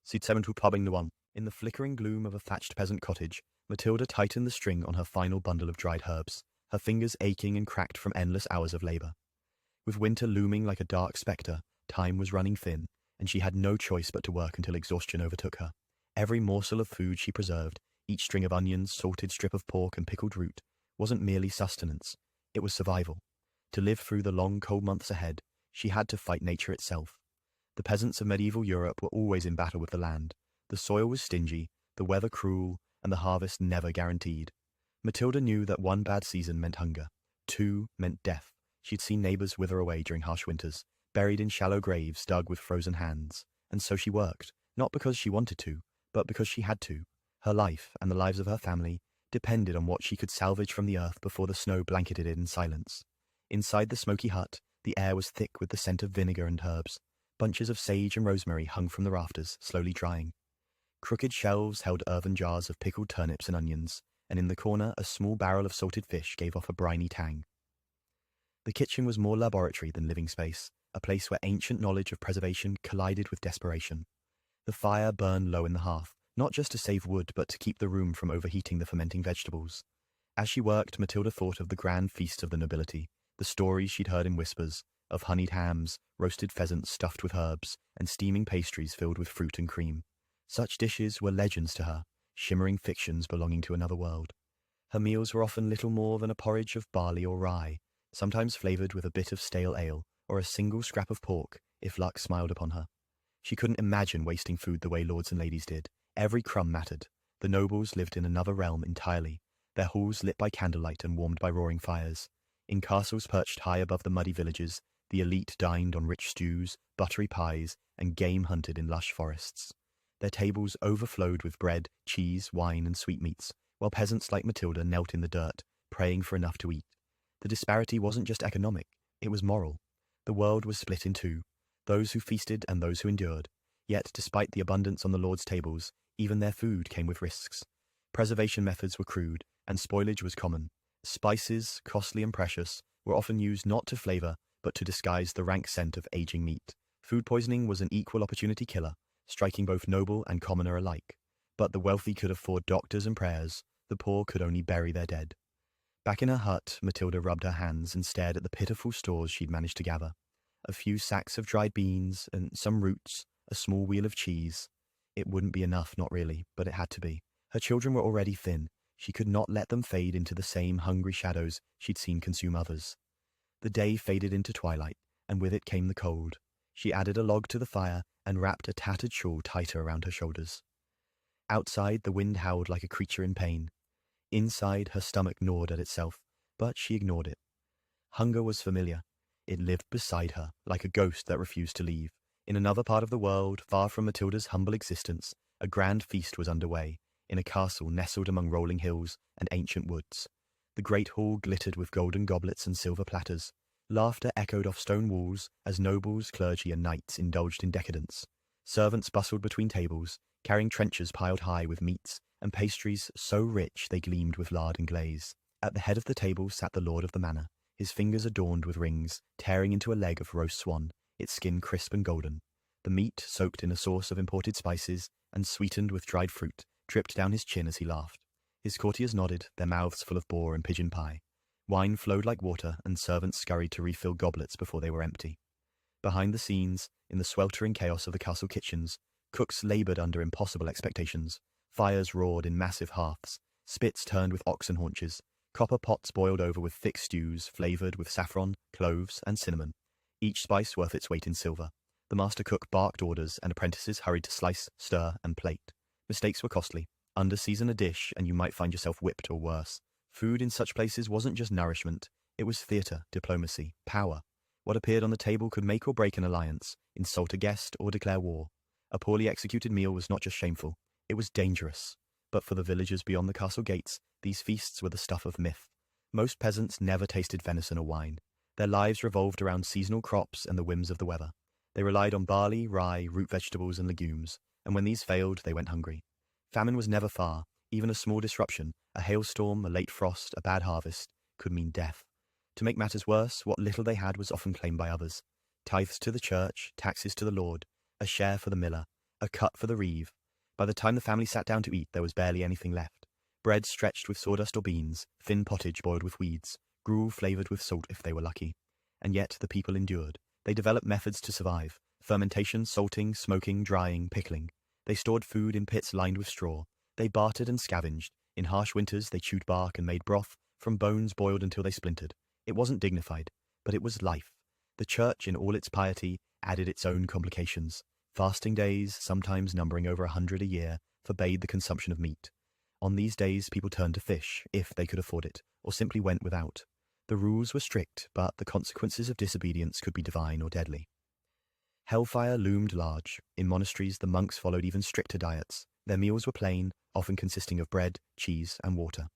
1. In the flickering gloom of a thatched peasant cottage, Matilda tightened the string on her final bundle of dried herbs, her fingers aching and cracked from endless hours of labor. With winter looming like a dark spectre, time was running thin, and she had no choice but to work until exhaustion overtook her. Every morsel of food she preserved, each string of onions, salted strip of pork, and pickled root, wasn't merely sustenance, it was survival. To live through the long, cold months ahead, she had to fight nature itself. The peasants of medieval Europe were always in battle with the land. The soil was stingy, the weather cruel, and the harvest never guaranteed. Matilda knew that one bad season meant hunger. 2 meant death. She'd seen neighbors wither away during harsh winters, buried in shallow graves dug with frozen hands. And so she worked, not because she wanted to, but because she had to. Her life, and the lives of her family, depended on what she could salvage from the earth before the snow blanketed it in silence. Inside the smoky hut, the air was thick with the scent of vinegar and herbs. Bunches of sage and rosemary hung from the rafters, slowly drying. Crooked shelves held earthen jars of pickled turnips and onions, and in the corner a small barrel of salted fish gave off a briny tang. The kitchen was more laboratory than living space, a place where ancient knowledge of preservation collided with desperation. The fire burned low in the hearth, not just to save wood, but to keep the room from overheating the fermenting vegetables. As she worked, Matilda thought of the grand feasts of the nobility, the stories she'd heard in whispers, of honeyed hams, roasted pheasants stuffed with herbs, and steaming pastries filled with fruit and cream. Such dishes were legends to her, shimmering fictions belonging to another world. Her meals were often little more than a porridge of barley or rye, sometimes flavored with a bit of stale ale, or a single scrap of pork, if luck smiled upon her. She couldn't imagine wasting food the way lords and ladies did. Every crumb mattered. The nobles lived in another realm entirely, their halls lit by candlelight and warmed by roaring fires. In castles perched high above the muddy villages, the elite dined on rich stews, buttery pies, and game hunted in lush forests. Their tables overflowed with bread, cheese, wine, and sweetmeats, while peasants like Matilda knelt in the dirt, praying for enough to eat. The disparity wasn't just economic, it was moral. The world was split in two, those who feasted and those who endured. Yet, despite the abundance on the lords' tables, even their food came with risks. Preservation methods were crude, and spoilage was common. Spices, costly and precious, were often used not to flavor, but to disguise the rank scent of aging meat. Food poisoning was an equal opportunity killer, striking both noble and commoner alike. But the wealthy could afford doctors and prayers, the poor could only bury their dead. Back in her hut, Matilda rubbed her hands and stared at the pitiful stores she'd managed to gather. A few sacks of dried beans, and some roots, a small wheel of cheese. It wouldn't be enough, not really, but it had to be. Her children were already thin. She could not let them fade into the same hungry shadows she'd seen consume others. The day faded into twilight, and with it came the cold. She added a log to the fire and wrapped a tattered shawl tighter around her shoulders. Outside, the wind howled like a creature in pain. Inside, her stomach gnawed at itself, but she ignored it. Hunger was familiar. It lived beside her, like a ghost that refused to leave. In another part of the world, far from Matilda's humble existence, a grand feast was underway, in a castle nestled among rolling hills and ancient woods. The great hall glittered with golden goblets and silver platters. Laughter echoed off stone walls as nobles, clergy, and knights indulged in decadence. Servants bustled between tables, carrying trenchers piled high with meats and pastries so rich they gleamed with lard and glaze. At the head of the table sat the lord of the manor, his fingers adorned with rings, tearing into a leg of roast swan, its skin crisp and golden. The meat, soaked in a sauce of imported spices and sweetened with dried fruit, dripped down his chin as he laughed. His courtiers nodded, their mouths full of boar and pigeon pie. Wine flowed like water, and servants scurried to refill goblets before they were empty. Behind the scenes, in the sweltering chaos of the castle kitchens, cooks labored under impossible expectations. Fires roared in massive hearths, spits turned with oxen haunches, copper pots boiled over with thick stews flavored with saffron, cloves, and cinnamon, each spice worth its weight in silver. The master cook barked orders, and apprentices hurried to slice, stir, and plate. Mistakes were costly. Under-season a dish, and you might find yourself whipped or worse. Food in such places wasn't just nourishment. It was theatre, diplomacy, power. What appeared on the table could make or break an alliance, insult a guest, or declare war. A poorly executed meal was not just shameful. It was dangerous. But for the villagers beyond the castle gates, these feasts were the stuff of myth. Most peasants never tasted venison or wine. Their lives revolved around seasonal crops and the whims of the weather. They relied on barley, rye, root vegetables, and legumes, and when these failed, they went hungry. Famine was never far. Even a small disruption, a hailstorm, a late frost, a bad harvest, could mean death. To make matters worse, what little they had was often claimed by others. Tithes to the church, taxes to the lord, a share for the miller, a cut for the reeve. By the time the family sat down to eat, there was barely anything left. Bread stretched with sawdust or beans, thin pottage boiled with weeds, gruel flavored with salt if they were lucky. And yet the people endured. They developed methods to survive: fermentation, salting, smoking, drying, pickling. They stored food in pits lined with straw. They bartered and scavenged. In harsh winters, they chewed bark and made broth from bones boiled until they splintered. It wasn't dignified, but it was life. The church, in all its piety, added its own complications. Fasting days, sometimes numbering over 100 a year, forbade the consumption of meat. On these days, people turned to fish, if they could afford it, or simply went without. The rules were strict, but the consequences of disobedience could be divine or deadly. Hellfire loomed large. In monasteries, the monks followed even stricter diets. Their meals were plain, often consisting of bread, cheese, and water.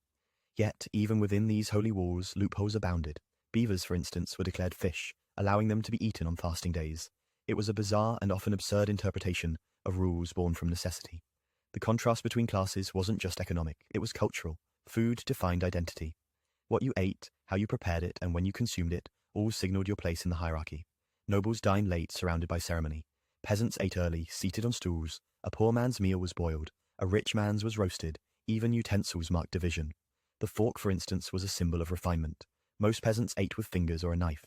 Yet, even within these holy walls, loopholes abounded. Beavers, for instance, were declared fish, allowing them to be eaten on fasting days. It was a bizarre and often absurd interpretation of rules born from necessity. The contrast between classes wasn't just economic, it was cultural. Food defined identity. What you ate, how you prepared it, and when you consumed it, all signaled your place in the hierarchy. Nobles dined late, surrounded by ceremony. Peasants ate early, seated on stools. A poor man's meal was boiled. A rich man's was roasted. Even utensils marked division. The fork, for instance, was a symbol of refinement. Most peasants ate with fingers or a knife.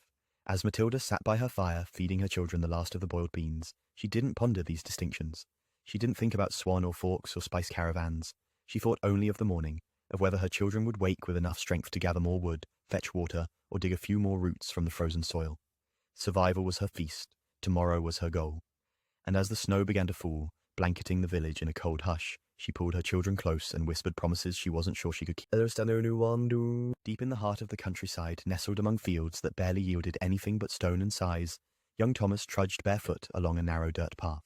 As Matilda sat by her fire, feeding her children the last of the boiled beans, she didn't ponder these distinctions. She didn't think about swan or forks or spice caravans. She thought only of the morning, of whether her children would wake with enough strength to gather more wood, fetch water, or dig a few more roots from the frozen soil. Survival was her feast. Tomorrow was her goal. And as the snow began to fall, blanketing the village in a cold hush, she pulled her children close and whispered promises she wasn't sure she could keep. Deep in the heart of the countryside, nestled among fields that barely yielded anything but stone and size, young Thomas trudged barefoot along a narrow dirt path.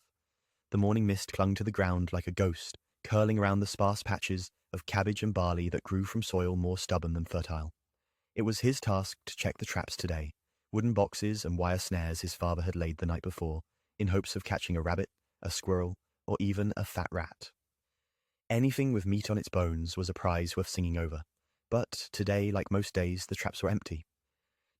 The morning mist clung to the ground like a ghost, curling around the sparse patches of cabbage and barley that grew from soil more stubborn than fertile. It was his task to check the traps today, wooden boxes and wire snares his father had laid the night before, in hopes of catching a rabbit, a squirrel, or even a fat rat. Anything with meat on its bones was a prize worth singing over, but today, like most days, the traps were empty.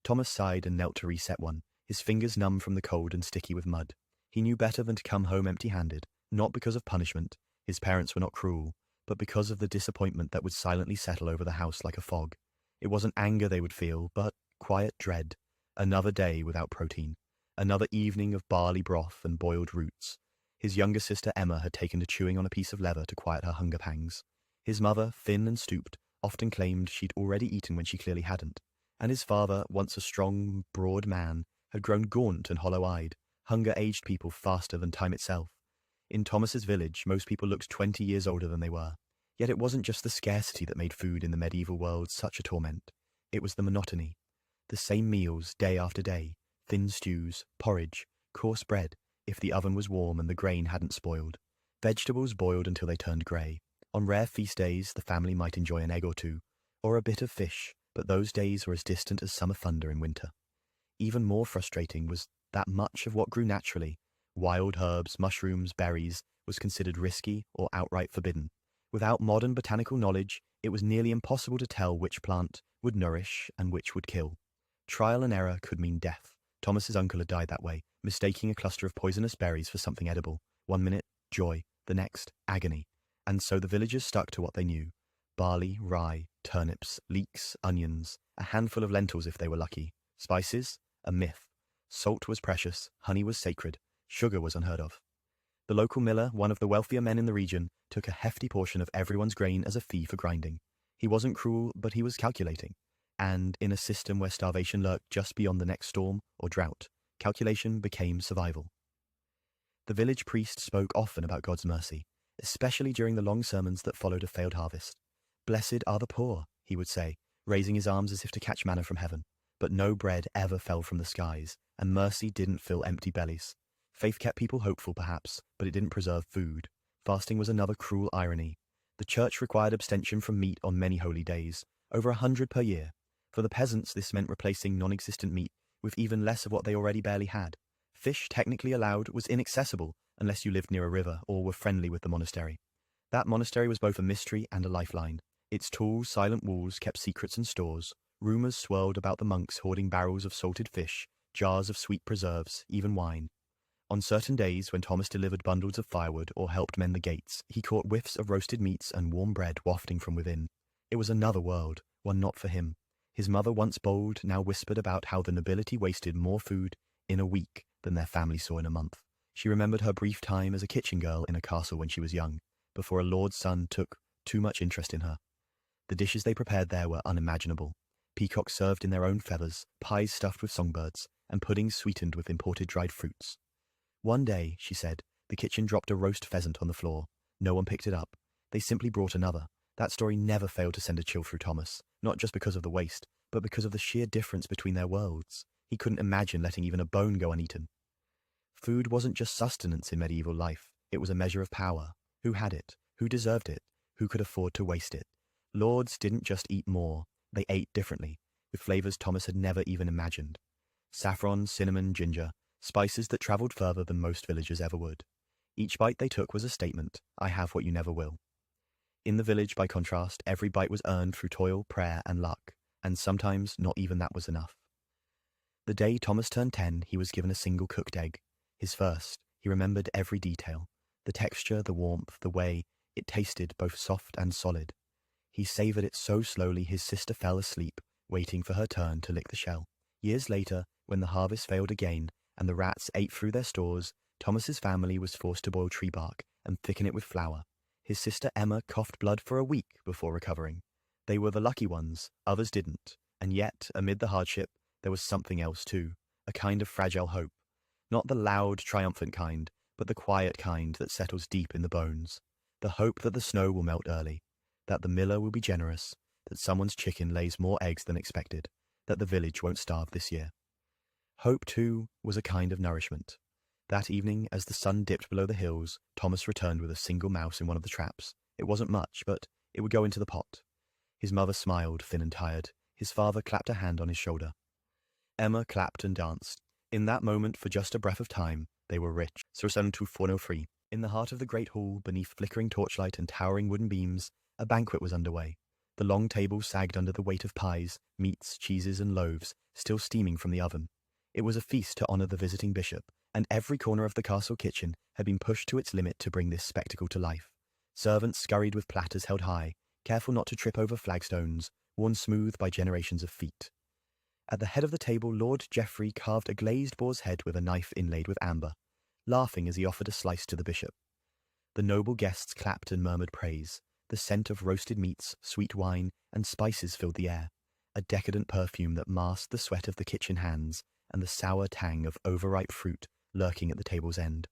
Thomas sighed and knelt to reset one, his fingers numb from the cold and sticky with mud. He knew better than to come home empty-handed, not because of punishment, his parents were not cruel, but because of the disappointment that would silently settle over the house like a fog. It wasn't anger they would feel, but quiet dread. Another day without protein. Another evening of barley broth and boiled roots. His younger sister Emma had taken to chewing on a piece of leather to quiet her hunger pangs. His mother, thin and stooped, often claimed she'd already eaten when she clearly hadn't. And his father, once a strong, broad man, had grown gaunt and hollow-eyed. Hunger aged people faster than time itself. In Thomas's village, most people looked 20 years older than they were. Yet it wasn't just the scarcity that made food in the medieval world such a torment. It was the monotony. The same meals, day after day. Thin stews, porridge, coarse bread, if the oven was warm and the grain hadn't spoiled. Vegetables boiled until they turned grey. On rare feast days, the family might enjoy an egg or two, or a bit of fish, but those days were as distant as summer thunder in winter. Even more frustrating was that much of what grew naturally, wild herbs, mushrooms, berries, was considered risky or outright forbidden. Without modern botanical knowledge, it was nearly impossible to tell which plant would nourish and which would kill. Trial and error could mean death. Thomas's uncle had died that way, mistaking a cluster of poisonous berries for something edible. 1 minute, joy, the next, agony. And so the villagers stuck to what they knew. Barley, rye, turnips, leeks, onions, a handful of lentils if they were lucky. Spices? A myth. Salt was precious, honey was sacred, sugar was unheard of. The local miller, one of the wealthier men in the region, took a hefty portion of everyone's grain as a fee for grinding. He wasn't cruel, but he was calculating. And in a system where starvation lurked just beyond the next storm or drought, calculation became survival. The village priest spoke often about God's mercy, especially during the long sermons that followed a failed harvest. Blessed are the poor, he would say, raising his arms as if to catch manna from heaven. But no bread ever fell from the skies, and mercy didn't fill empty bellies. Faith kept people hopeful, perhaps, but it didn't preserve food. Fasting was another cruel irony. The church required abstention from meat on many holy days, over 100 per year. For the peasants, this meant replacing non-existent meat with even less of what they already barely had. Fish, technically allowed, was inaccessible unless you lived near a river or were friendly with the monastery. That monastery was both a mystery and a lifeline. Its tall, silent walls kept secrets and stores. Rumors swirled about the monks hoarding barrels of salted fish, jars of sweet preserves, even wine. On certain days, when Thomas delivered bundles of firewood or helped mend the gates, he caught whiffs of roasted meats and warm bread wafting from within. It was another world, one not for him. His mother, once bold, now whispered about how the nobility wasted more food in a week than their family saw in a month. She remembered her brief time as a kitchen girl in a castle when she was young, before a lord's son took too much interest in her. The dishes they prepared there were unimaginable. Peacocks served in their own feathers, pies stuffed with songbirds, and puddings sweetened with imported dried fruits. One day, she said, the kitchen dropped a roast pheasant on the floor. No one picked it up. They simply brought another. That story never failed to send a chill through Thomas, not just because of the waste, but because of the sheer difference between their worlds. He couldn't imagine letting even a bone go uneaten. Food wasn't just sustenance in medieval life. It was a measure of power. Who had it? Who deserved it? Who could afford to waste it? Lords didn't just eat more. They ate differently, with flavors Thomas had never even imagined. Saffron, cinnamon, ginger, spices that traveled further than most villagers ever would. Each bite they took was a statement, I have what you never will. In the village, by contrast, every bite was earned through toil, prayer, and luck, and sometimes not even that was enough. The day Thomas turned 10, he was given a single cooked egg. His first. He remembered every detail. The texture, the warmth, the way it tasted, both soft and solid. He savored it so slowly his sister fell asleep, waiting for her turn to lick the shell. Years later, when the harvest failed again, and the rats ate through their stores, Thomas's family was forced to boil tree bark and thicken it with flour. His sister Emma coughed blood for a week before recovering. They were the lucky ones, others didn't, and yet, amid the hardship, there was something else too, a kind of fragile hope. Not the loud, triumphant kind, but the quiet kind that settles deep in the bones. The hope that the snow will melt early, that the miller will be generous, that someone's chicken lays more eggs than expected, that the village won't starve this year. Hope, too, was a kind of nourishment. That evening, as the sun dipped below the hills, Thomas returned with a single mouse in one of the traps. It wasn't much, but it would go into the pot. His mother smiled, thin and tired. His father clapped a hand on his shoulder. Emma clapped and danced. In that moment, for just a breath of time, they were rich. Tu forno free. In the heart of the great hall, beneath flickering torchlight and towering wooden beams, a banquet was underway. The long table sagged under the weight of pies, meats, cheeses, and loaves, still steaming from the oven. It was a feast to honor the visiting bishop, and every corner of the castle kitchen had been pushed to its limit to bring this spectacle to life. Servants scurried with platters held high, careful not to trip over flagstones, worn smooth by generations of feet. At the head of the table, Lord Geoffrey carved a glazed boar's head with a knife inlaid with amber, laughing as he offered a slice to the bishop. The noble guests clapped and murmured praise. The scent of roasted meats, sweet wine, and spices filled the air, a decadent perfume that masked the sweat of the kitchen hands and the sour tang of overripe fruit lurking at the table's end.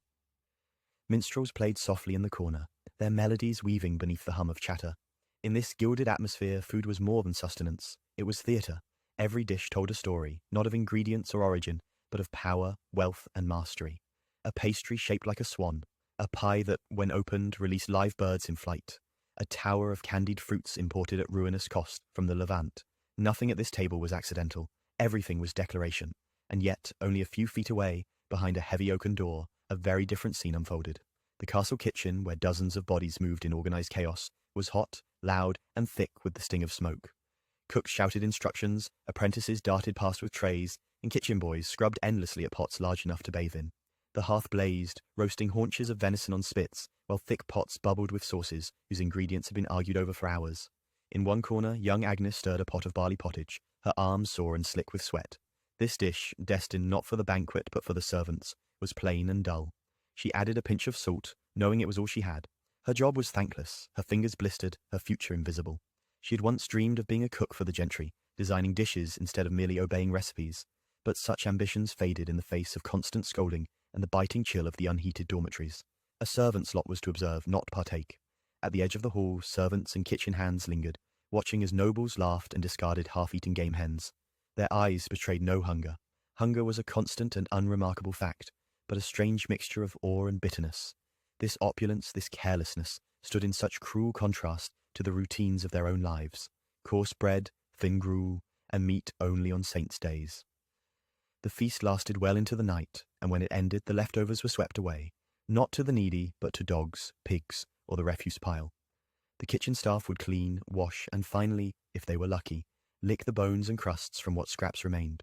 Minstrels played softly in the corner, their melodies weaving beneath the hum of chatter. In this gilded atmosphere, food was more than sustenance. It was theatre. Every dish told a story, not of ingredients or origin, but of power, wealth, and mastery. A pastry shaped like a swan, a pie that, when opened, released live birds in flight, a tower of candied fruits imported at ruinous cost from the Levant. Nothing at this table was accidental. Everything was declaration. And yet, only a few feet away, behind a heavy oaken door, a very different scene unfolded. The castle kitchen, where dozens of bodies moved in organized chaos, was hot, loud, and thick with the sting of smoke. Cooks shouted instructions, apprentices darted past with trays, and kitchen boys scrubbed endlessly at pots large enough to bathe in. The hearth blazed, roasting haunches of venison on spits, while thick pots bubbled with sauces whose ingredients had been argued over for hours. In one corner, young Agnes stirred a pot of barley pottage, her arms sore and slick with sweat. This dish, destined not for the banquet but for the servants, was plain and dull. She added a pinch of salt, knowing it was all she had. Her job was thankless, her fingers blistered, her future invisible. She had once dreamed of being a cook for the gentry, designing dishes instead of merely obeying recipes, but such ambitions faded in the face of constant scolding and the biting chill of the unheated dormitories. A servant's lot was to observe, not partake. At the edge of the hall, servants and kitchen hands lingered, watching as nobles laughed and discarded half-eaten game hens. Their eyes betrayed no hunger. Hunger was a constant and unremarkable fact, but a strange mixture of awe and bitterness. This opulence, this carelessness, stood in such cruel contrast to the routines of their own lives. Coarse bread, thin gruel, and meat only on saints' days. The feast lasted well into the night, and when it ended, the leftovers were swept away, not to the needy, but to dogs, pigs, or the refuse pile. The kitchen staff would clean, wash, and finally, if they were lucky, lick the bones and crusts from what scraps remained.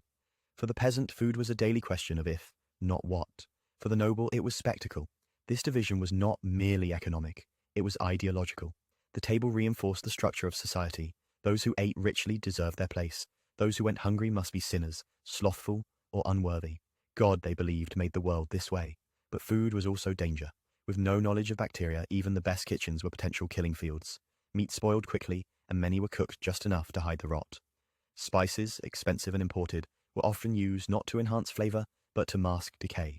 For the peasant, food was a daily question of if, not what. For the noble, it was spectacle. This division was not merely economic, it was ideological. The table reinforced the structure of society. Those who ate richly deserved their place. Those who went hungry must be sinners, slothful or unworthy. God, they believed, made the world this way. But food was also danger. With no knowledge of bacteria, even the best kitchens were potential killing fields. Meat spoiled quickly, and many were cooked just enough to hide the rot. Spices, expensive and imported, were often used not to enhance flavor, but to mask decay.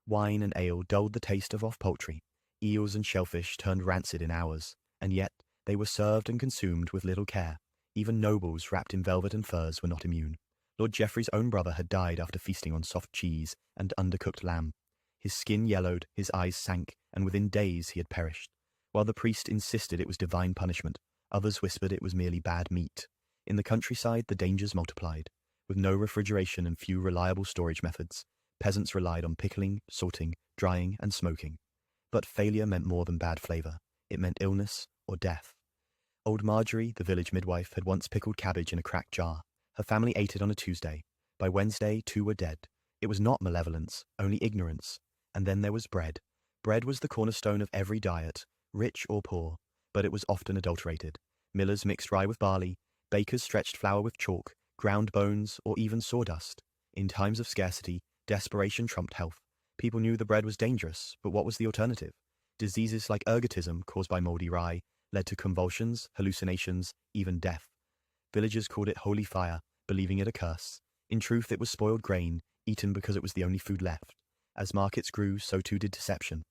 Wine and ale dulled the taste of off-poultry. Eels and shellfish turned rancid in hours, and yet they were served and consumed with little care. Even nobles wrapped in velvet and furs were not immune. Lord Geoffrey's own brother had died after feasting on soft cheese and undercooked lamb. His skin yellowed, his eyes sank, and within days he had perished. While the priest insisted it was divine punishment, others whispered it was merely bad meat. In the countryside, the dangers multiplied. With no refrigeration and few reliable storage methods, peasants relied on pickling, salting, drying, and smoking. But failure meant more than bad flavor. It meant illness or death. Old Marjorie, the village midwife, had once pickled cabbage in a cracked jar. Her family ate it on a Tuesday. By Wednesday, 2 were dead. It was not malevolence, only ignorance. And then there was bread. Bread was the cornerstone of every diet, rich or poor, but it was often adulterated. Millers mixed rye with barley, bakers stretched flour with chalk, ground bones, or even sawdust. In times of scarcity, desperation trumped health. People knew the bread was dangerous, but what was the alternative? Diseases like ergotism, caused by moldy rye, led to convulsions, hallucinations, even death. Villagers called it holy fire, believing it a curse. In truth, it was spoiled grain, eaten because it was the only food left. As markets grew, so too did deception.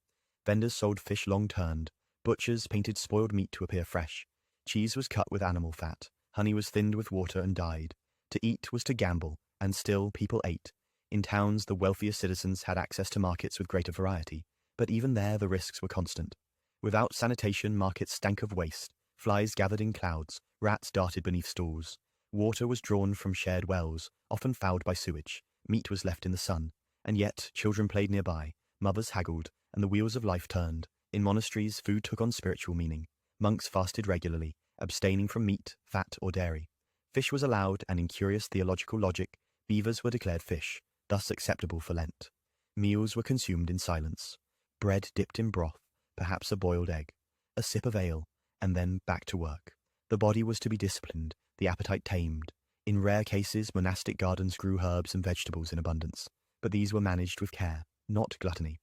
Vendors sold fish long-turned. Butchers painted spoiled meat to appear fresh. Cheese was cut with animal fat. Honey was thinned with water and dyed. To eat was to gamble, and still people ate. In towns, the wealthier citizens had access to markets with greater variety, but even there the risks were constant. Without sanitation, markets stank of waste. Flies gathered in clouds. Rats darted beneath stalls. Water was drawn from shared wells, often fouled by sewage. Meat was left in the sun. And yet, children played nearby, mothers haggled, and the wheels of life turned. In monasteries, food took on spiritual meaning. Monks fasted regularly, abstaining from meat, fat, or dairy. Fish was allowed, and in curious theological logic, beavers were declared fish, thus acceptable for Lent. Meals were consumed in silence. Bread dipped in broth, perhaps a boiled egg, a sip of ale, and then back to work. The body was to be disciplined, the appetite tamed. In rare cases, monastic gardens grew herbs and vegetables in abundance, but these were managed with care, not gluttony.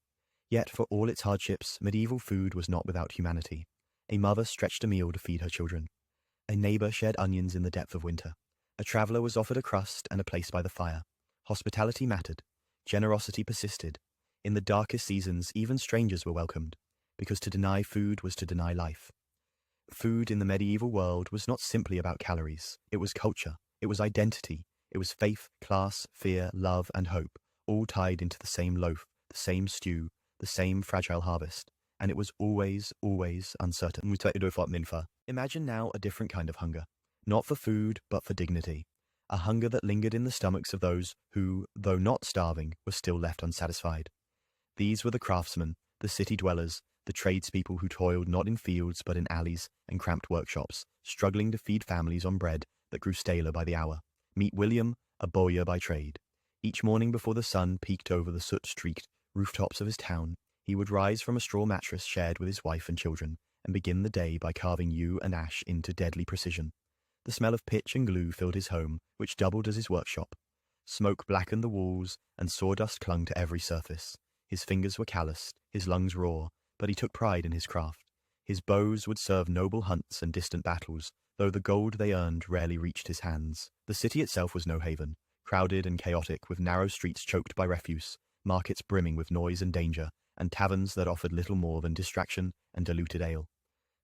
Yet, for all its hardships, medieval food was not without humanity. A mother stretched a meal to feed her children. A neighbor shared onions in the depth of winter. A traveler was offered a crust and a place by the fire. Hospitality mattered. Generosity persisted. In the darkest seasons, even strangers were welcomed, because to deny food was to deny life. Food in the medieval world was not simply about calories. It was culture. It was identity. It was faith, class, fear, love, and hope, all tied into the same loaf, the same stew, the same fragile harvest. And it was always, always uncertain. Imagine now a different kind of hunger. Not for food, but for dignity. A hunger that lingered in the stomachs of those who, though not starving, were still left unsatisfied. These were the craftsmen, the city dwellers, the tradespeople who toiled not in fields but in alleys and cramped workshops, struggling to feed families on bread that grew staler by the hour. Meet William, a bowyer by trade. Each morning before the sun peeked over the soot-streaked rooftops of his town, he would rise from a straw mattress shared with his wife and children and begin the day by carving yew and ash into deadly precision. The smell of pitch and glue filled his home, which doubled as his workshop. Smoke blackened the walls, and sawdust clung to every surface. His fingers were calloused, his lungs raw, but he took pride in his craft. His bows would serve noble hunts and distant battles, though the gold they earned rarely reached his hands. The city itself was no haven, crowded and chaotic, with narrow streets choked by refuse, markets brimming with noise and danger, and taverns that offered little more than distraction and diluted ale.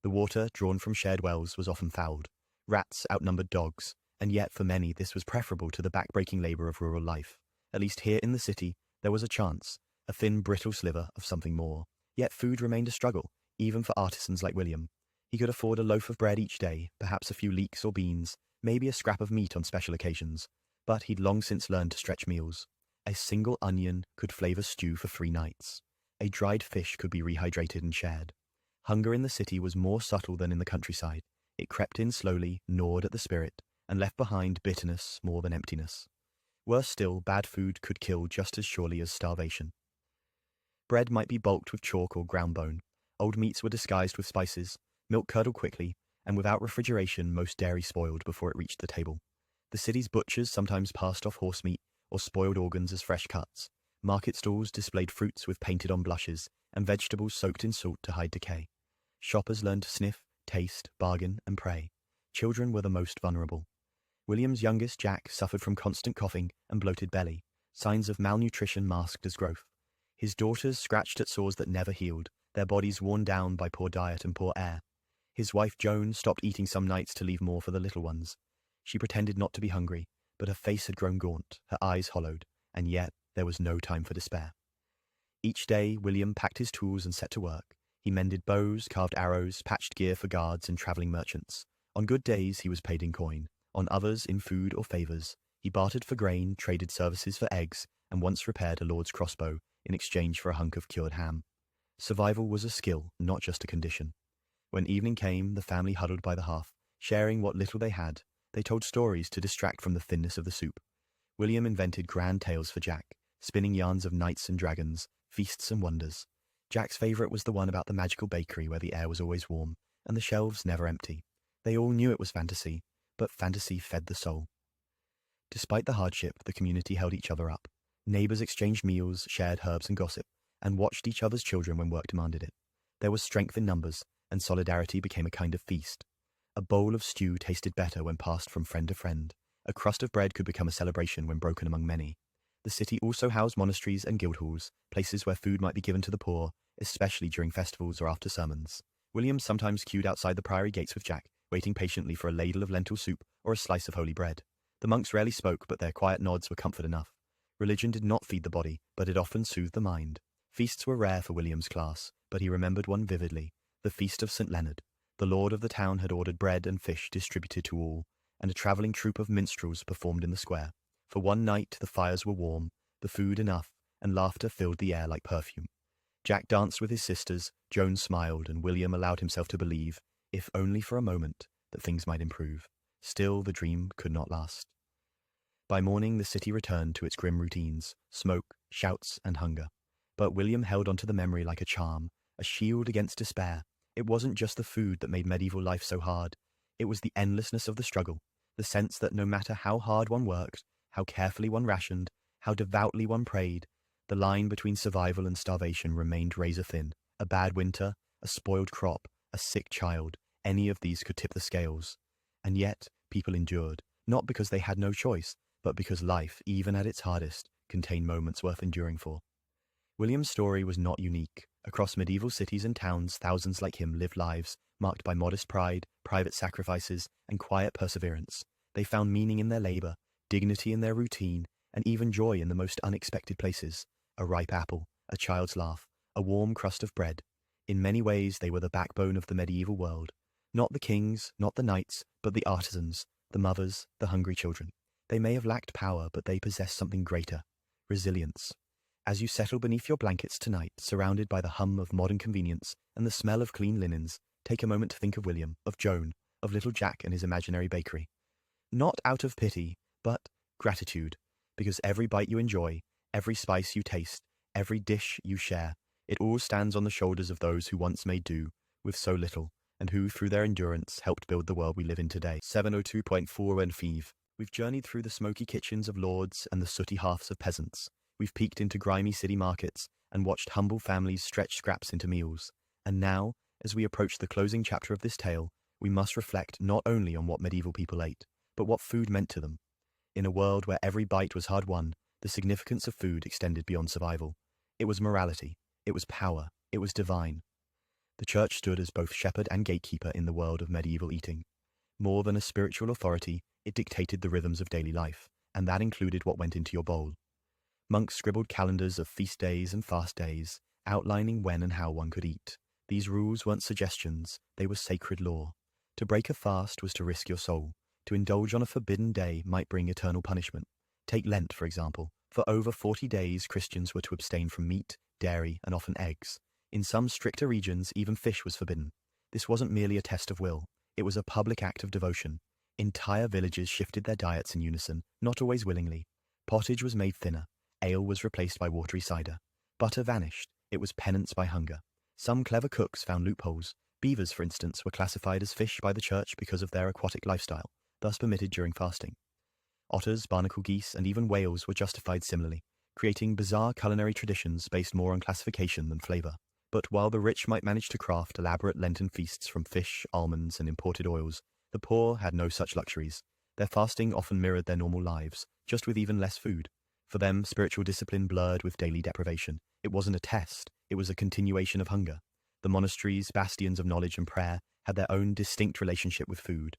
The water, drawn from shared wells, was often fouled. Rats outnumbered dogs, and yet for many this was preferable to the back-breaking labor of rural life. At least here in the city, there was a chance, a thin, brittle sliver of something more. Yet food remained a struggle, even for artisans like William. He could afford a loaf of bread each day, perhaps a few leeks or beans, maybe a scrap of meat on special occasions, but he'd long since learned to stretch meals. A single onion could flavor stew for 3 nights. A dried fish could be rehydrated and shared. Hunger in the city was more subtle than in the countryside. It crept in slowly, gnawed at the spirit, and left behind bitterness more than emptiness. Worse still, bad food could kill just as surely as starvation. Bread might be bulked with chalk or ground bone. Old meats were disguised with spices. Milk curdled quickly, and without refrigeration most dairy spoiled before it reached the table. The city's butchers sometimes passed off horse meat or spoiled organs as fresh cuts. Market stalls displayed fruits with painted-on blushes, and vegetables soaked in salt to hide decay. Shoppers learned to sniff, taste, bargain, and pray. Children were the most vulnerable. William's youngest, Jack, suffered from constant coughing and bloated belly, signs of malnutrition masked as growth. His daughters scratched at sores that never healed, their bodies worn down by poor diet and poor air. His wife Joan stopped eating some nights to leave more for the little ones. She pretended not to be hungry, but her face had grown gaunt, her eyes hollowed, and yet there was no time for despair. Each day, William packed his tools and set to work. He mended bows, carved arrows, patched gear for guards and traveling merchants. On good days, he was paid in coin. On others, in food or favors. He bartered for grain, traded services for eggs, and once repaired a lord's crossbow in exchange for a hunk of cured ham. Survival was a skill, not just a condition. When evening came, the family huddled by the hearth, sharing what little they had. They told stories to distract from the thinness of the soup. William invented grand tales for Jack, spinning yarns of knights and dragons, feasts and wonders. Jack's favorite was the one about the magical bakery where the air was always warm, and the shelves never empty. They all knew it was fantasy, but fantasy fed the soul. Despite the hardship, the community held each other up. Neighbors exchanged meals, shared herbs and gossip, and watched each other's children when work demanded it. There was strength in numbers, and solidarity became a kind of feast. A bowl of stew tasted better when passed from friend to friend. A crust of bread could become a celebration when broken among many. The city also housed monasteries and guild halls, places where food might be given to the poor, especially during festivals or after sermons. William sometimes queued outside the priory gates with Jack, waiting patiently for a ladle of lentil soup or a slice of holy bread. The monks rarely spoke, but their quiet nods were comfort enough. Religion did not feed the body, but it often soothed the mind. Feasts were rare for William's class, but he remembered one vividly, the Feast of St. Leonard. The lord of the town had ordered bread and fish distributed to all, and a travelling troupe of minstrels performed in the square. For one night the fires were warm, the food enough, and laughter filled the air like perfume. Jack danced with his sisters, Joan smiled, and William allowed himself to believe, if only for a moment, that things might improve. Still, the dream could not last. By morning the city returned to its grim routines, smoke, shouts, and hunger. But William held onto the memory like a charm, a shield against despair. It wasn't just the food that made medieval life so hard. It was the endlessness of the struggle, the sense that no matter how hard one worked, how carefully one rationed, how devoutly one prayed, the line between survival and starvation remained razor thin. A bad winter, a spoiled crop, a sick child, any of these could tip the scales. And yet, people endured, not because they had no choice, but because life, even at its hardest, contained moments worth enduring for. William's story was not unique. Across medieval cities and towns, thousands like him lived lives marked by modest pride, private sacrifices, and quiet perseverance. They found meaning in their labor, dignity in their routine, and even joy in the most unexpected places. A ripe apple, a child's laugh, a warm crust of bread. In many ways, they were the backbone of the medieval world. Not the kings, not the knights, but the artisans, the mothers, the hungry children. They may have lacked power, but they possessed something greater: resilience. As you settle beneath your blankets tonight, surrounded by the hum of modern convenience and the smell of clean linens, take a moment to think of William, of Joan, of little Jack and his imaginary bakery. Not out of pity, but gratitude, because every bite you enjoy, every spice you taste, every dish you share, it all stands on the shoulders of those who once made do with so little, and who, through their endurance, helped build the world we live in today. 702.4 and Five. We've journeyed through the smoky kitchens of lords and the sooty hearths of peasants. We've peeked into grimy city markets and watched humble families stretch scraps into meals. And now, as we approach the closing chapter of this tale, we must reflect not only on what medieval people ate, but what food meant to them. In a world where every bite was hard-won, the significance of food extended beyond survival. It was morality, it was power, it was divine. The church stood as both shepherd and gatekeeper in the world of medieval eating. More than a spiritual authority, it dictated the rhythms of daily life, and that included what went into your bowl. Monks scribbled calendars of feast days and fast days, outlining when and how one could eat. These rules weren't suggestions, they were sacred law. To break a fast was to risk your soul. To indulge on a forbidden day might bring eternal punishment. Take Lent, for example. For over 40 days, Christians were to abstain from meat, dairy, and often eggs. In some stricter regions, even fish was forbidden. This wasn't merely a test of will. It was a public act of devotion. Entire villages shifted their diets in unison, not always willingly. Pottage was made thinner. Ale was replaced by watery cider. Butter vanished. It was penance by hunger. Some clever cooks found loopholes. Beavers, for instance, were classified as fish by the church because of their aquatic lifestyle, thus permitted during fasting. Otters, barnacle geese, and even whales were justified similarly, creating bizarre culinary traditions based more on classification than flavor. But while the rich might manage to craft elaborate Lenten feasts from fish, almonds, and imported oils, the poor had no such luxuries. Their fasting often mirrored their normal lives, just with even less food. For them, spiritual discipline blurred with daily deprivation. It wasn't a test, it was a continuation of hunger. The monasteries, bastions of knowledge and prayer, had their own distinct relationship with food.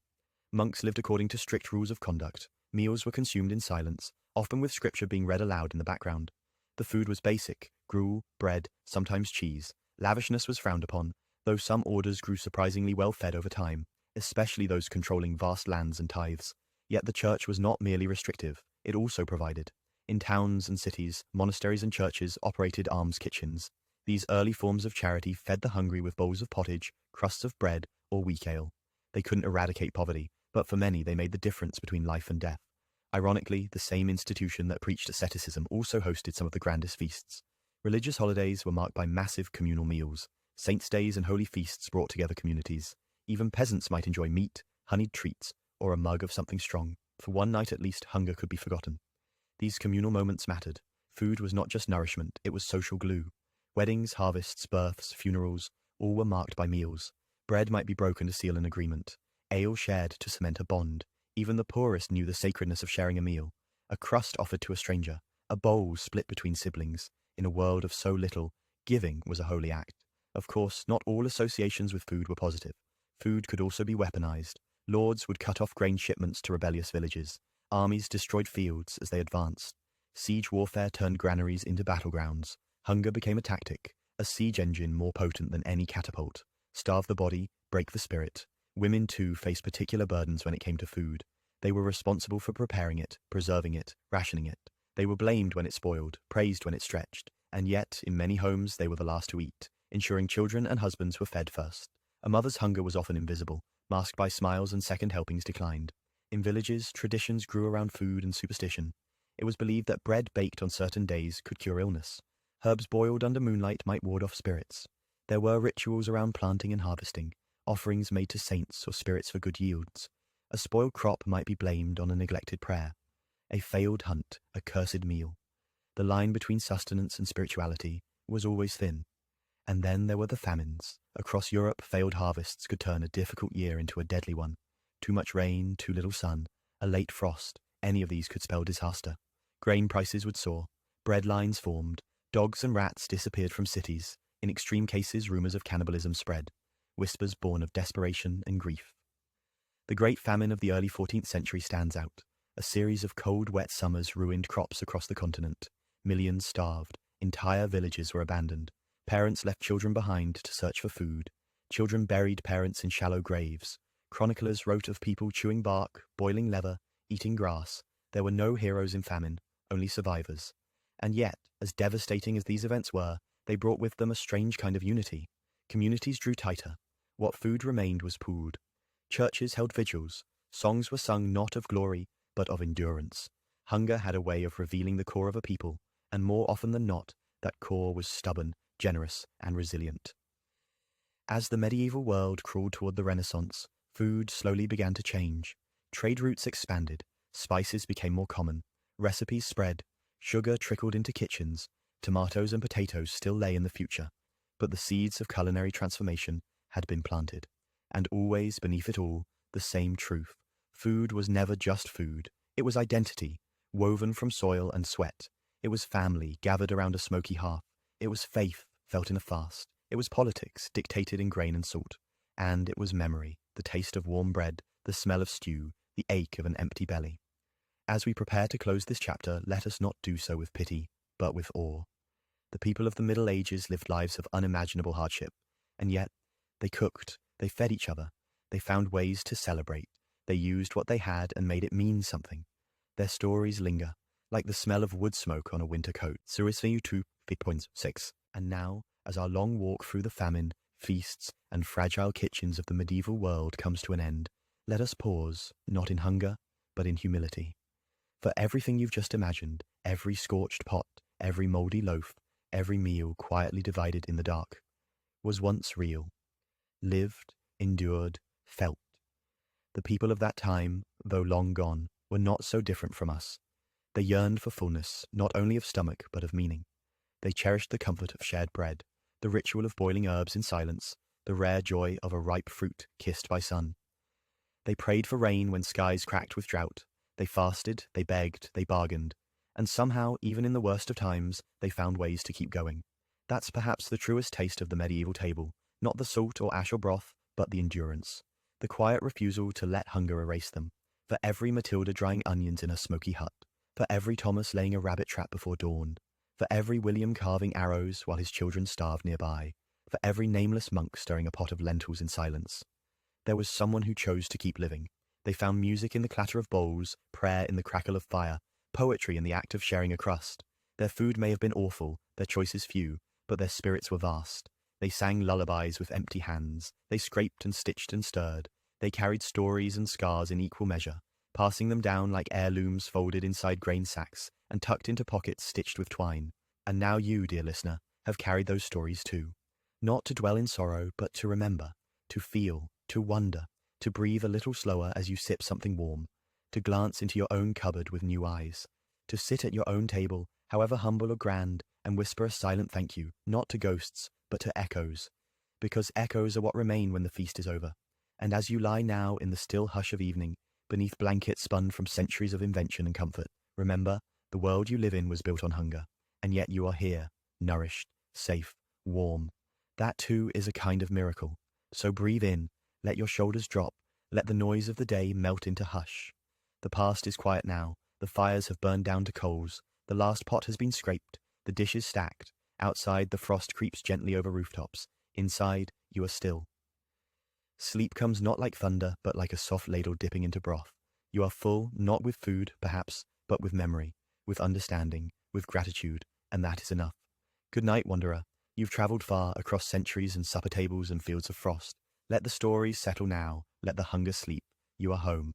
Monks lived according to strict rules of conduct. Meals were consumed in silence, often with scripture being read aloud in the background. The food was basic: gruel, bread, sometimes cheese. Lavishness was frowned upon, though some orders grew surprisingly well fed over time, especially those controlling vast lands and tithes. Yet the church was not merely restrictive, it also provided. In towns and cities, monasteries and churches operated alms kitchens. These early forms of charity fed the hungry with bowls of pottage, crusts of bread, or weak ale. They couldn't eradicate poverty, but for many they made the difference between life and death. Ironically, the same institution that preached asceticism also hosted some of the grandest feasts. Religious holidays were marked by massive communal meals. Saints' days and holy feasts brought together communities. Even peasants might enjoy meat, honeyed treats, or a mug of something strong. For one night at least, hunger could be forgotten. These communal moments mattered. Food was not just nourishment, it was social glue. Weddings, harvests, births, funerals, all were marked by meals. Bread might be broken to seal an agreement. Ale shared to cement a bond. Even the poorest knew the sacredness of sharing a meal. A crust offered to a stranger. A bowl split between siblings. In a world of so little, giving was a holy act. Of course, not all associations with food were positive. Food could also be weaponized. Lords would cut off grain shipments to rebellious villages. Armies destroyed fields as they advanced. Siege warfare turned granaries into battlegrounds. Hunger became a tactic, a siege engine more potent than any catapult. Starve the body, break the spirit. Women, too, faced particular burdens when it came to food. They were responsible for preparing it, preserving it, rationing it. They were blamed when it spoiled, praised when it stretched, and yet, in many homes, they were the last to eat, ensuring children and husbands were fed first. A mother's hunger was often invisible, masked by smiles, and second helpings declined. In villages, traditions grew around food and superstition. It was believed that bread baked on certain days could cure illness. Herbs boiled under moonlight might ward off spirits. There were rituals around planting and harvesting, offerings made to saints or spirits for good yields. A spoiled crop might be blamed on a neglected prayer. A failed hunt, a cursed meal. The line between sustenance and spirituality was always thin. And then there were the famines. Across Europe, failed harvests could turn a difficult year into a deadly one. Too much rain, too little sun, a late frost, any of these could spell disaster. Grain prices would soar. Bread lines formed. Dogs and rats disappeared from cities. In extreme cases, rumors of cannibalism spread. Whispers born of desperation and grief. The Great Famine of the early 14th century stands out. A series of cold, wet summers ruined crops across the continent. Millions starved. Entire villages were abandoned. Parents left children behind to search for food. Children buried parents in shallow graves. Chroniclers wrote of people chewing bark, boiling leather, eating grass. There were no heroes in famine, only survivors. And yet, as devastating as these events were, they brought with them a strange kind of unity. Communities drew tighter. What food remained was pooled. Churches held vigils. Songs were sung not of glory, but of endurance. Hunger had a way of revealing the core of a people, and more often than not, that core was stubborn, generous, and resilient. As the medieval world crawled toward the Renaissance, food slowly began to change. Trade routes expanded. Spices became more common. Recipes spread. Sugar trickled into kitchens. Tomatoes and potatoes still lay in the future. But the seeds of culinary transformation had been planted. And always, beneath it all, the same truth. Food was never just food. It was identity, woven from soil and sweat. It was family, gathered around a smoky hearth. It was faith, felt in a fast. It was politics, dictated in grain and salt. And it was memory, the taste of warm bread, the smell of stew, the ache of an empty belly. As we prepare to close this chapter, let us not do so with pity, but with awe. The people of the Middle Ages lived lives of unimaginable hardship, and yet they cooked, they fed each other, they found ways to celebrate, they used what they had and made it mean something. Their stories linger, like the smell of wood smoke on a winter coat. Series 2.6. And now, as our long walk through the famine, feasts, and fragile kitchens of the medieval world comes to an end, let us pause, not in hunger, but in humility. For everything you've just imagined, every scorched pot, every mouldy loaf, every meal quietly divided in the dark, was once real, lived, endured, felt. The people of that time, though long gone, were not so different from us. They yearned for fullness, not only of stomach, but of meaning. They cherished the comfort of shared bread, the ritual of boiling herbs in silence, the rare joy of a ripe fruit kissed by sun. They prayed for rain when skies cracked with drought. They fasted, they begged, they bargained. And somehow, even in the worst of times, they found ways to keep going. That's perhaps the truest taste of the medieval table, not the salt or ash or broth, but the endurance. The quiet refusal to let hunger erase them. For every Matilda drying onions in her smoky hut. For every Thomas laying a rabbit trap before dawn. For every William carving arrows while his children starved nearby. For every nameless monk stirring a pot of lentils in silence. There was someone who chose to keep living. They found music in the clatter of bowls, prayer in the crackle of fire, poetry in the act of sharing a crust. Their food may have been awful, their choices few, but their spirits were vast. They sang lullabies with empty hands. They scraped and stitched and stirred. They carried stories and scars in equal measure, passing them down like heirlooms folded inside grain sacks and tucked into pockets stitched with twine. And now you, dear listener, have carried those stories too. Not to dwell in sorrow, but to remember, to feel, to wonder, to breathe a little slower as you sip something warm, to glance into your own cupboard with new eyes, to sit at your own table, however humble or grand, and whisper a silent thank you, not to ghosts, but to echoes, because echoes are what remain when the feast is over. And as you lie now in the still hush of evening, beneath blankets spun from centuries of invention and comfort, remember, the world you live in was built on hunger, and yet you are here, nourished, safe, warm. That too is a kind of miracle. So breathe in, let your shoulders drop, let the noise of the day melt into hush. The past is quiet now, the fires have burned down to coals, the last pot has been scraped, the dishes stacked. Outside, the frost creeps gently over rooftops. Inside, you are still. Sleep comes not like thunder, but like a soft ladle dipping into broth. You are full, not with food, perhaps, but with memory, with understanding, with gratitude, and that is enough. Good night, wanderer. You've travelled far, across centuries and supper tables and fields of frost. Let the stories settle now, let the hunger sleep. You are home.